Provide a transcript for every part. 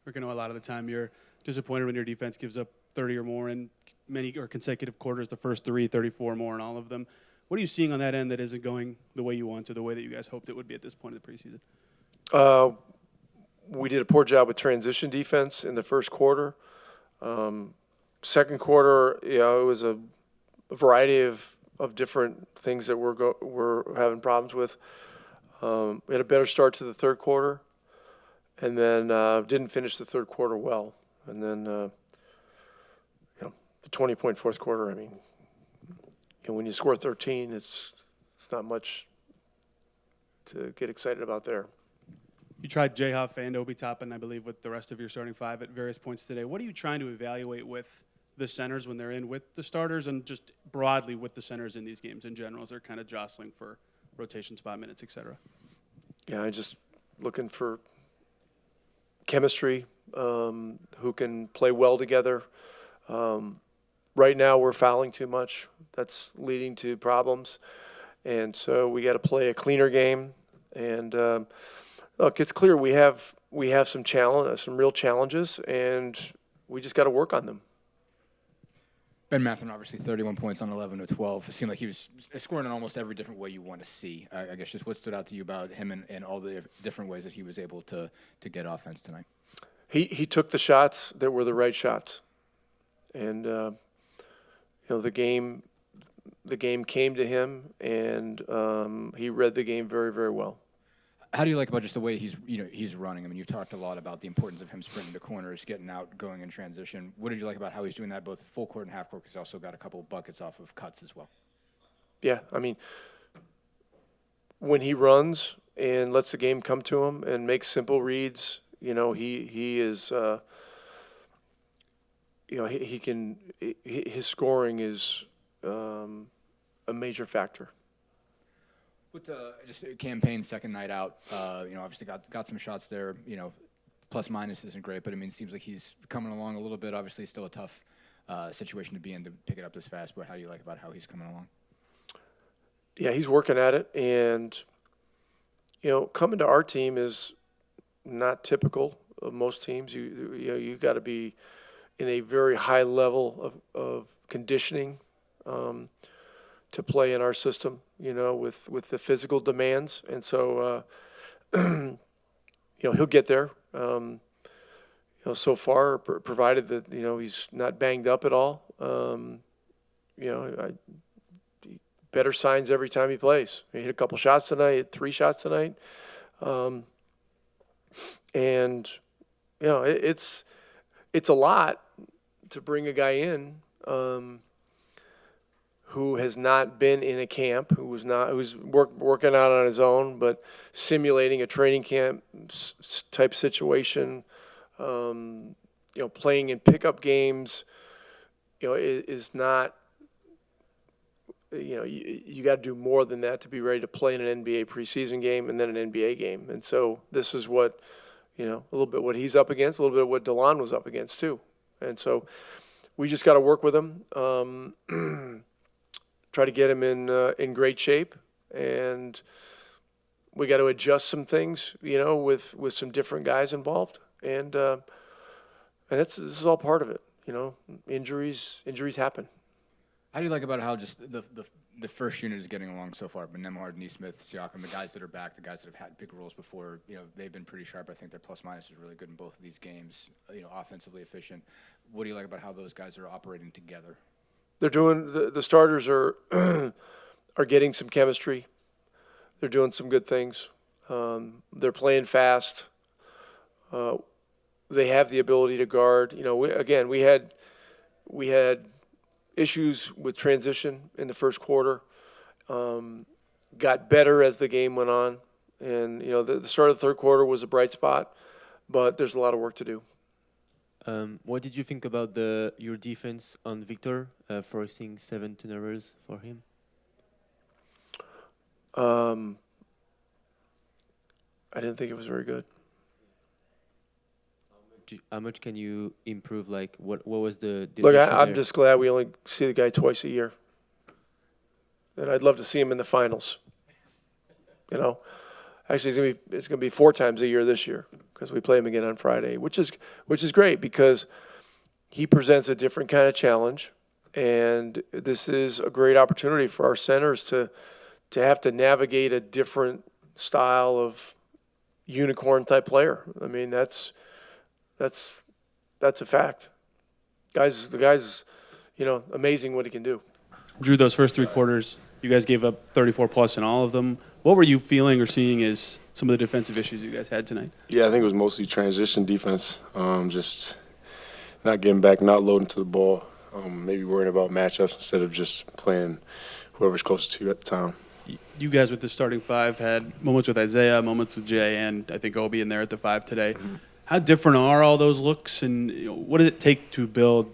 Rick, I know a lot of the time you're disappointed when your defense gives up 30 or more in many or consecutive quarters, the first 3, 34 more in all of them. What are you seeing on that end that isn't going the way you want to, the way that you guys hoped it would be at this point of the preseason? We did a poor job with transition defense in the first quarter. Second quarter, it was a variety of different things that we're having problems with. We had a better start to the third quarter, and then didn't finish the third quarter well. And then, the 20-point fourth quarter, I mean, when you score 13, it's not much to get excited about there. You tried J-Huff and Obi Toppin, I believe, with the rest of your starting five at various points today. What are you trying to evaluate with the centers when they're in with the starters and just broadly with the centers in these games in general as they're kind of jostling for rotation spot minutes, et cetera? Yeah, I'm just looking for chemistry, who can play well together. Right now we're fouling too much. That's leading to problems. And so we got to play a cleaner game. And look, it's clear we have some real challenges, and we just got to work on them. Ben Mathurin, obviously 31 points on 11 to 12. It seemed like he was scoring in almost every different way you want to see. I guess just what stood out to you about him and all the different ways that he was able to get offense tonight? He took the shots that were the right shots. And, the game came to him, and he read the game very, very well. How do you like about just the way he's running? I mean, you've talked a lot about the importance of him sprinting to corners, getting out, going in transition. What did you like about how he's doing that both full court and half court? Because he's also got a couple of buckets off of cuts as well. Yeah, I mean, when he runs and lets the game come to him and makes simple reads, he is, his scoring is a major factor. With just a campaign second night out, obviously got some shots there. Plus minus isn't great, but I mean, it seems like he's coming along a little bit. Obviously, still a tough situation to be in to pick it up this fast. But how do you like about how he's coming along? Yeah, he's working at it, and coming to our team is not typical of most teams. You got to be in a very high level of conditioning to play in our system, with the physical demands. And so, he'll get there. So far, provided that, he's not banged up at all, better signs every time he plays. He hit a couple shots tonight, hit 3 shots tonight. It's a lot to bring a guy in, who has not been in a camp, who's working out on his own, but simulating a training camp type situation, playing in pickup games, is not, you got to do more than that to be ready to play in an NBA preseason game and then an NBA game. And so this is what, a little bit what he's up against, a little bit what DeLon was up against too. And so we just got to work with him. Try to get him in great shape, and we got to adjust some things, with some different guys involved, and this is all part of it. Injuries happen. How do you like about how just the first unit is getting along so far? But Nembhard, Nesmith, Siakam, the guys that are back, the guys that have had big roles before, they've been pretty sharp. I think their plus minus is really good in both of these games. Offensively efficient. What do you like about how those guys are operating together? They're doing the starters are are getting some chemistry. They're doing some good things. They're playing fast. They have the ability to guard. We had issues with transition in the first quarter. Got better as the game went on, and the start of the third quarter was a bright spot, but there's a lot of work to do. What did you think about your defense on Victor, forcing 7 turnovers for him? I didn't think it was very good. How much can you improve? Like, what was the Look, I'm just glad we only see the guy twice a year. And I'd love to see him in the finals. Actually, it's gonna be 4 times a year this year. because we play him again on Friday, which is great because he presents a different kind of challenge, and this is a great opportunity for our centers to have to navigate a different style of unicorn type player. I mean, that's a fact. The guy's, amazing what he can do. Drew, those first 3 quarters, you guys gave up 34 plus in all of them. What were you feeling or seeing as some of the defensive issues you guys had tonight? Yeah, I think it was mostly transition defense. Just not getting back, not loading to the ball, maybe worrying about matchups instead of just playing whoever's closest to you at the time. You guys with the starting 5 had moments with Isaiah, moments with Jay, and I think Obi in there at the 5 today. Mm-hmm. How different are all those looks, and what does it take to build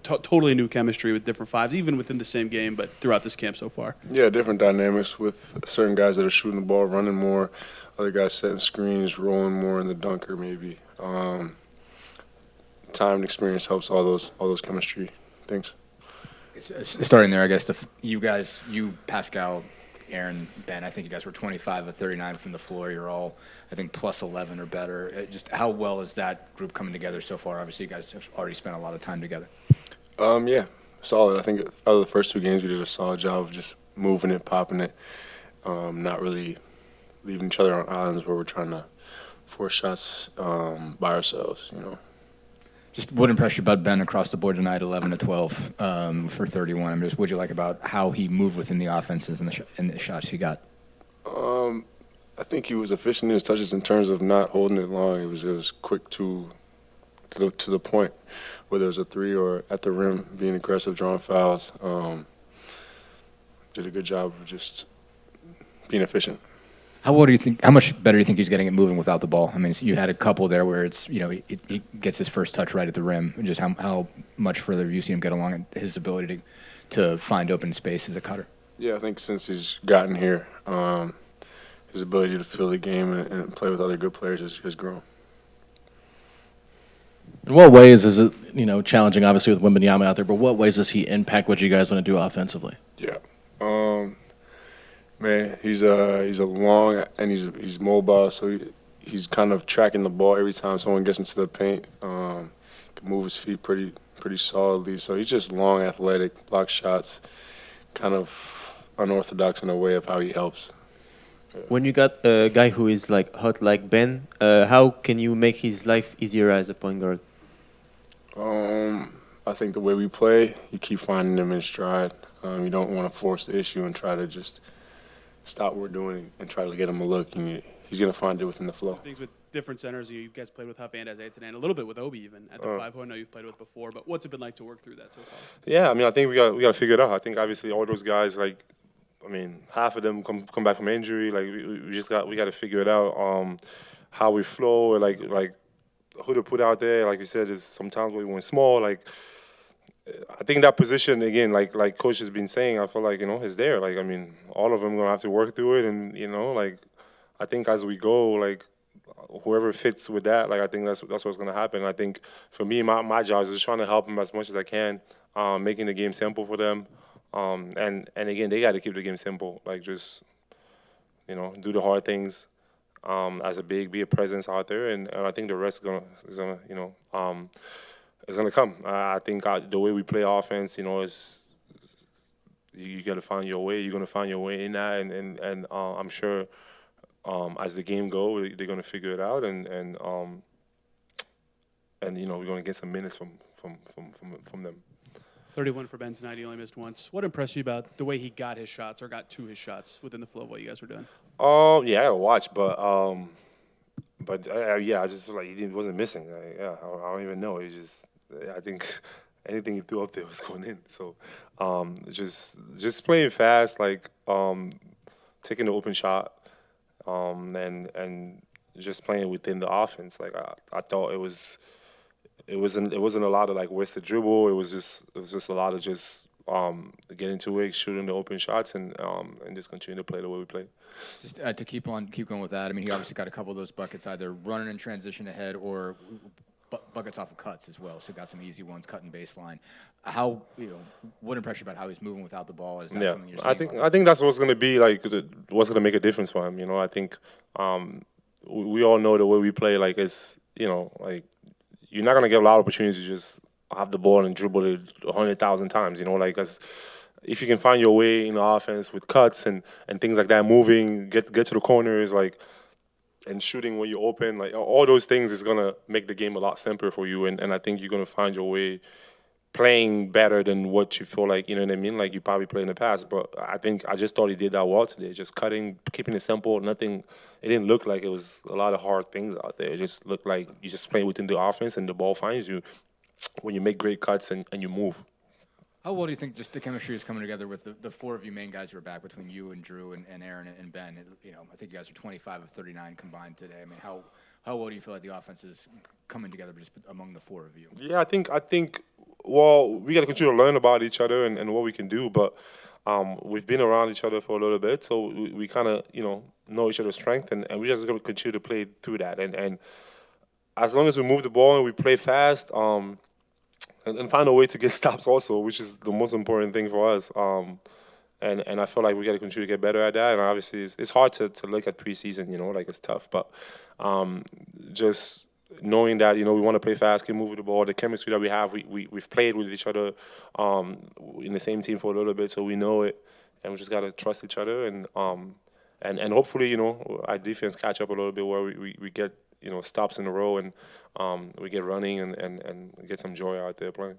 totally new chemistry with different 5s, even within the same game, but throughout this camp so far? Yeah, different dynamics with certain guys that are shooting the ball, running more, other guys setting screens, rolling more in the dunker maybe. Time and experience helps all those chemistry things. Starting there, I guess, you guys, Pascal, Aaron, Ben, I think you guys were 25 of 39 from the floor. You're all, I think, plus 11 or better. Just how well is that group coming together so far? Obviously, you guys have already spent a lot of time together. Yeah, solid. I think out of the first 2 games, we did a solid job of just moving it, popping it, not really leaving each other on islands where we're trying to force shots by ourselves, Just what impressed you about Ben across the board tonight, 11 to 12 for 31? I mean, just what you like about how he moved within the offenses and the shots he got? I think he was efficient in his touches in terms of not holding it long. It was quick to the point, whether it was a 3 or at the rim, being aggressive, drawing fouls. Did a good job of just being efficient. How much better do you think he's getting at moving without the ball? I mean, you had a couple there where it's, he gets his first touch right at the rim. Just how much further have you seen him get along in his ability to find open space as a cutter? Yeah, I think since he's gotten here, his ability to feel the game and play with other good players has grown. In what ways is it, challenging, obviously, with Wembanyama out there, but what ways does he impact what you guys want to do offensively? Yeah. Man, he's a long and he's mobile, so he's kind of tracking the ball every time someone gets into the paint. Can move his feet pretty solidly. So he's just long, athletic, block shots, kind of unorthodox in a way of how he helps. Yeah. When you got a guy who is like hot like Ben, how can you make his life easier as a point guard? I think the way we play, you keep finding him in stride. You don't want to force the issue and try to just stop what we're doing and try to get him a look. And he's going to find it within the flow. Things with different centers. You guys played with Huff and Isaiah today, and a little bit with Obi even at the 5, who I know you've played with before. But what's it been like to work through that so far? Yeah, I mean, I think we got to figure it out. I think obviously all those guys, half of them come back from injury. We got to figure it out. How we flow, like who to put out there. Like you said, is sometimes we went small. I think that position again, like Coach has been saying, I feel like is there. All of them gonna have to work through it, and I think as we go, whoever fits with that, I think that's what's gonna happen. I think for me, my job is just trying to help them as much as I can, making the game simple for them, and again, they got to keep the game simple. Just do the hard things, as a big, be a presence out there, and I think the rest is gonna it's going to come. I think the way we play offense, is you got to find your way. You're going to find your way in that, and I'm sure as the game goes, they're going to figure it out, and we're going to get some minutes from them. 31 for Ben tonight. He only missed once. What impressed you about the way he got his shots or got to his shots within the flow of what you guys were doing? Yeah, I got to watch, but I just feel like he wasn't missing. I don't even know. He just. I think anything he threw up there was going in. So, just playing fast, taking the open shot, and just playing within the offense. I thought it wasn't a lot of wasted dribble. It was just a lot of just getting to it, shooting the open shots, and just continue to play the way we play. Just to keep going with that. I mean, he obviously got a couple of those buckets, either running in transition ahead or buckets off of cuts as well. So got some easy ones, cutting baseline. How what impression about how he's moving without the ball? Is that something you're seeing? I think that's what's going to be what's going to make a difference for him. I think we all know the way we play. Like it's like you're not gonna get a lot of opportunities to just have the ball and dribble it 100,000 times. Like if you can find your way in the offense with cuts and things like that, moving, get to the corners, like, and shooting when you open, like all those things is gonna make the game a lot simpler for you. And I think you're gonna find your way playing better than what you feel like, you know what I mean? Like you probably played in the past. But I just thought he did that well today. Just cutting, keeping it simple, nothing. It didn't look like it was a lot of hard things out there. It just looked like you just play within the offense and the ball finds you when you make great cuts and you move. How well do you think just the chemistry is coming together with the four of you main guys who are back, between you and Drew and Aaron and Ben? I think you guys are 25 of 39 combined today. I mean, how well do you feel like the offense is coming together just among the four of you? Yeah, I think. Well, we got to continue to learn about each other and what we can do, but we've been around each other for a little bit, so we kind of know each other's strength, and we're just going to continue to play through that. And as long as we move the ball and we play fast, and find a way to get stops also, which is the most important thing for us. And I feel like we got to continue to get better at that. And obviously, it's hard to look at preseason, like it's tough. But just knowing that, we want to play fast, keep moving the ball, the chemistry that we have, we've played with each other in the same team for a little bit, so we know it. And we just got to trust each other. And hopefully, our defense catch up a little bit where we get, stops in a row and we get running and get some joy out there playing.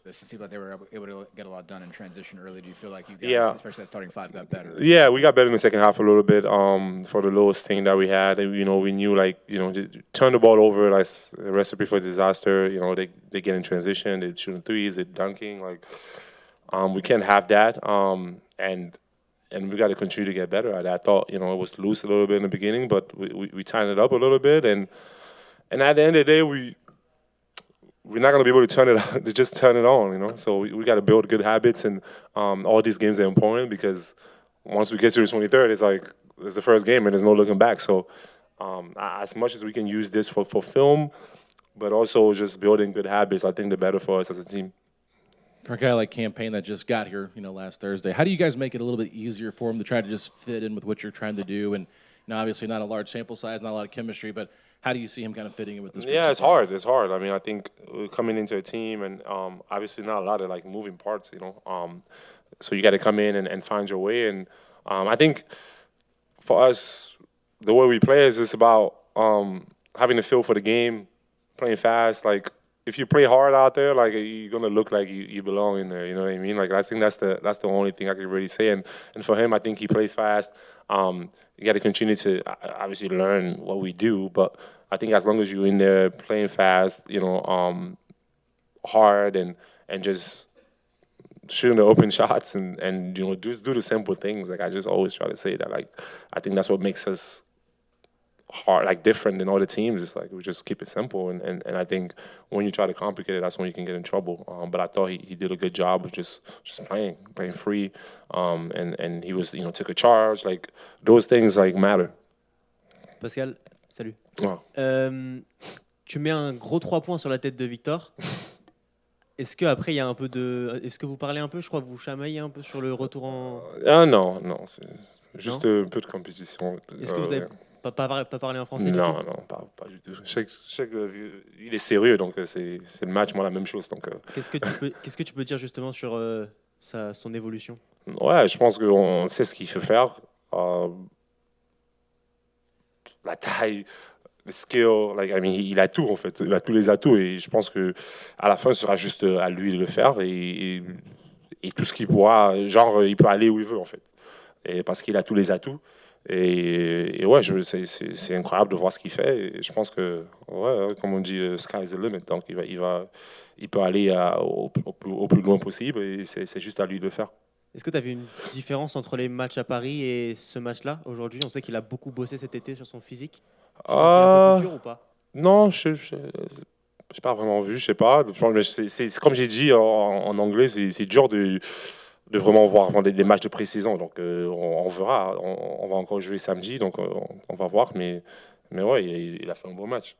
This to see like they were able to get a lot done in transition early. Do you feel like you guys, Yeah. especially that starting five, got better? Yeah, we got better in the second half a little bit for the lowest thing that we had. And, we knew, turn the ball over, that's a recipe for disaster. They get in transition, they shooting threes, they're dunking. We can't have that. And we got to continue to get better at that. I thought, it was loose a little bit in the beginning, but we tightened it up a little bit. And at the end of the day, we're not going to be able to just turn it on, So we got to build good habits, and all these games are important because once we get to the 23rd, it's the first game and there's no looking back. So as much as we can use this for film, but also just building good habits, I think the better for us as a team. For a guy like Campaign that just got here, last Thursday, how do you guys make it a little bit easier for him to try to just fit in with what you're trying to do? And obviously not a large sample size, not a lot of chemistry, but how do you see him kind of fitting in with this? Yeah, it's hard. It's hard. I mean, I think coming into a team and obviously not a lot of moving parts, so you got to come in and find your way. And I think for us, the way we play is just about having a feel for the game, playing fast. If you play hard out there, you're gonna look like you belong in there. You know what I mean? I think that's the only thing I can really say. And for him, I think he plays fast. You got to continue to obviously learn what we do, but I think as long as you're in there playing fast, hard and just shooting the open shots and just do the simple things. I just always try to say that. I think that's what makes us hard, different than other teams. It's we just keep it simple, and I think when you try to complicate it, that's when you can get in trouble. But I thought he did a good job of just playing free, and he was took a charge. Those things matter. Pascal, salut. Wow. Tu mets un gros 3 points sur la tête de Victor. Est-ce qu'après, il y a un peu de... Est-ce que vous parlez un peu? Je crois que vous chamaillez un peu sur le retour en... Non, c'est juste un peu de compétition. Est-ce que vous avez pas parlé en français Non, du tout? non, pas du tout. Je sais qu'il est sérieux, donc c'est le match, moi, la même chose. Donc, Qu'est-ce que tu peux dire justement sur son évolution? Ouais, je pense qu'on sait ce qu'il faut faire. La taille, le skill, il a tout en fait, il a tous les atouts et je pense que à la fin ce sera juste à lui de le faire et tout ce qu'il pourra, il peut aller où il veut en fait, et parce qu'il a tous les atouts et ouais, c'est incroyable de voir ce qu'il fait et je pense que ouais, comme on dit, sky is the limit, donc il peut aller au plus loin possible et c'est juste à lui de le faire. Est-ce que tu as vu une différence entre les matchs à Paris et ce match-là aujourd'hui? On sait qu'il a beaucoup bossé cet été sur son physique. Tu sens qu'il est un peu plus dur ou pas? Non, je n'ai pas vraiment vu, je sais pas. C'est comme j'ai dit en anglais, c'est dur de vraiment voir des matchs de pré-saison. Donc on verra. On va encore jouer samedi, donc on va voir. Mais ouais, il a fait un bon match.